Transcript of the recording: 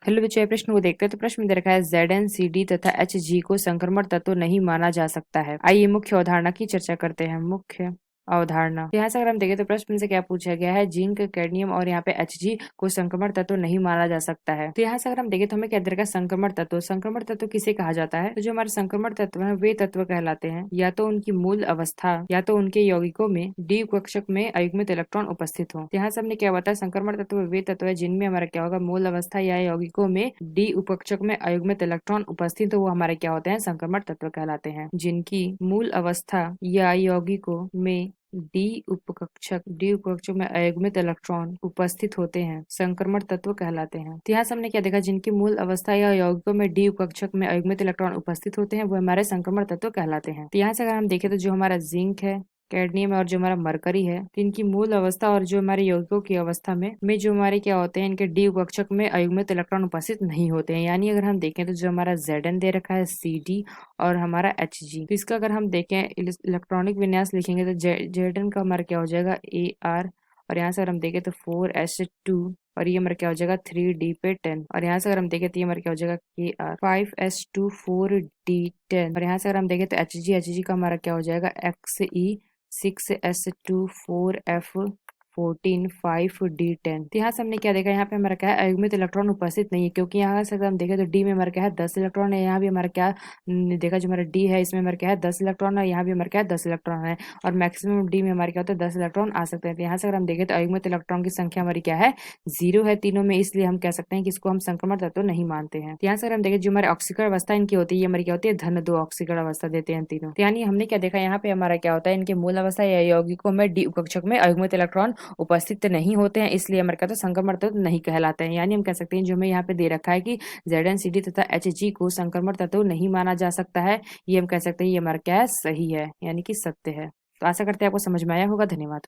Hello बच्चों, ये प्रश्न को देखते हैं। तो प्रश्न में दे रखा है ZnCd तथा Hg को संक्रमण तत्व नहीं माना जा सकता है। आइए मुख्य अवधारणा की चर्चा करते हैं। मुख्य अवधारणा यहाँ से अगर हम देखें तो प्रश्न से क्या पूछा गया है, जिंक, कैडमियम और यहाँ पे Hg को संक्रमण तत्व नहीं माना जा सकता है। तो यहाँ से अगर हम देखें तो हमें क्या दे रखा है, संक्रमण तत्व। संक्रमण तत्व किसे कहा जाता है? तो जो हमारे संक्रमण तत्व है वे तत्व कहलाते हैं या तो उनकी मूल अवस्था या तो उनके यौगिकों में डी कक्षक में अयुग्मित इलेक्ट्रॉन उपस्थित हो। यहाँ से हमने क्या बताया, संक्रमण तत्व वे तत्व है जिनमें हमारा क्या होगा, मूल अवस्था या यौगिकों में डी उपकक्षक में अयुग्मित इलेक्ट्रॉन उपस्थित हो, वो हमारे क्या होते हैं, संक्रमण तत्व कहलाते हैं। जिनकी मूल अवस्था या यौगिकों में डी उपकक्षक में अयुग्मित इलेक्ट्रॉन उपस्थित होते हैं, संक्रमण तत्व कहलाते हैं। तो यहाँ से हमने क्या देखा, जिनकी मूल अवस्था या यौगिकों में डी उपकक्षक में अयुग्मित इलेक्ट्रॉन उपस्थित होते हैं वो हमारे संक्रमण तत्व कहलाते हैं। तो यहाँ से अगर हम देखें तो जो हमारा जिंक है, कैडमियम और जो हमारा मरकरी है, तो इनकी मूल अवस्था और जो हमारे यौगिकों की अवस्था में जो हमारे क्या होते हैं, इनके डी कक्षक में अयुग्मित इलेक्ट्रॉन उपस्थित नहीं होते हैं। यानी अगर हम देखें तो जो हमारा Zn दे रखा है Cd और हमारा Hg, तो इसका अगर हम देखें इलेक्ट्रॉनिक विन्यास लिखेंगे तो Zn का हमारा क्या हो जाएगा Ar, और यहाँ से अगर हम देखें तो 4s2 और ये हमारा क्या हो जाएगा 3d पे 10, और यहाँ से अगर हम देखें तो ये हमारा क्या हो जाएगा Kr 5s2 4d10, और यहाँ से अगर हम देखें तो Hg का हमारा क्या हो जाएगा Xe 6s2 4f14 5d10। तो यहाँ से हमने क्या देखा, यहाँ पे हमारा क्या है, अयुग्मित इलेक्ट्रॉन उपस्थित नहीं है, क्योंकि यहाँ से अगर हम देखें तो डी में हमारा क्या है 10 इलेक्ट्रॉन है। यहाँ भी हमारा क्या देखा, जो हमारा डी है इसमें हमारा क्या है 10 इलेक्ट्रॉन है, यहाँ भी हमारा क्या है 10 इलेक्ट्रॉन है, और मैक्सिमम डी में हमारे क्या होता है 10 इलेक्ट्रॉन आ सकते हैं। तो यहाँ से अगर हम देखें तो अयुग्मित इलेक्ट्रॉन की संख्या हमारी क्या है, 0 है तीनों में, इसलिए हम कह सकते हैं कि इसको हम संक्रमण तत्व नहीं मानते हैं। यहाँ से अगर हम देखें जो हमारे ऑक्सीकरण अवस्था इनकी होती है, ये हमारी क्या होती है धन 2 ऑक्सीकरण अवस्था देते हैं तीनों। यानी हमने क्या देखा, यहाँ पे हमारा क्या होता है, इनके मूल अवस्था या यौगिकों में डी कक्षक में अयुग्मित इलेक्ट्रॉन उपस्थित नहीं होते हैं, इसलिए हमारे कहते हैं संक्रमण तत्व नहीं कहलाते हैं। यानी हम कह सकते हैं जो हमें यहाँ पे दे रखा है कि ZnCd तथा Hg को संक्रमण तत्व नहीं माना जा सकता है, ये हम कह सकते हैं ये हमारा क्या है, सही है, यानी कि सत्य है। तो आशा करते हैं आपको समझ में आया होगा। धन्यवाद।